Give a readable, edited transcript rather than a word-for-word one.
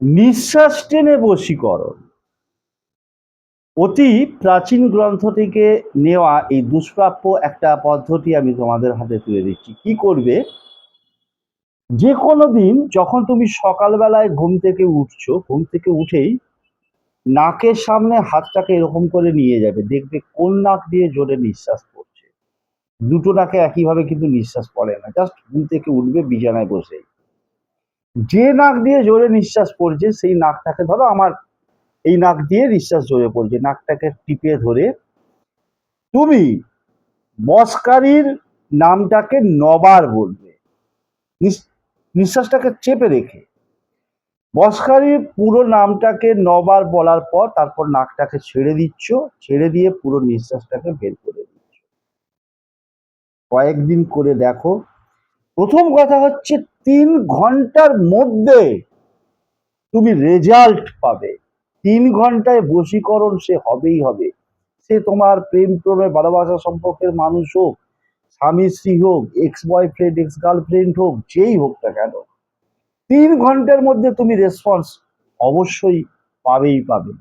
নিঃশ্বাস টেনে বশীকরণ অতি প্রাচীন গ্রন্থ থেকে নেওয়া এই দুষ্প্রাপ্য একটা পদ্ধতি আমি তোমাদের হাতে তুলে দিচ্ছি। কি করবে, যে কোনো দিন যখন তুমি সকালবেলায় ঘুম থেকে উঠছো, ঘুম থেকে উঠেই নাকের সামনে হাতটাকে এরকম করে নিয়ে যাবে, দেখবে কোন নাক দিয়ে জোরে নিঃশ্বাস পড়ছে। দুটো নাকে একইভাবে কিন্তু নিঃশ্বাস পড়ে না। জাস্ট ঘুম থেকে উঠবে বিছানায় বসেই, যে নাক দিয়ে জোরে নিঃশ্বাস পড়ছে সেই নাকটাকে ধরো, আমার এই নাক দিয়ে নিঃশ্বাস জোরে পড়ছে, নাকটাকে টিপে ধরে তুমি বসকারীর নামটাকে 9 বার বলবে, নিঃশ্বাসটাকে চেপে রেখে বসকারীর পুরো নামটাকে 9 বার বলার পর তারপর নাকটাকে ছেড়ে দিচ্ছ, ছেড়ে দিয়ে পুরো নিঃশ্বাসটাকে বের করে দিচ্ছ। কয়েকদিন করে দেখো। প্রথম কথা হচ্ছে 3 ঘন্টার মধ্যে তুমি রেজাল্ট পাবে। 3 ঘন্টায় বশীকরণ সে হবেই হবে। সে তোমার প্রেম প্রণয় ভালোবাসা সম্পর্কের মানুষ হোক, স্বামী স্ত্রী হোক, এক্স বয়ফ্রেন্ড এক্স গার্লফ্রেন্ড হোক, যেই হোক না কেন, 3 ঘন্টার মধ্যে তুমি রেসপন্স অবশ্যই পাবেই পাবে।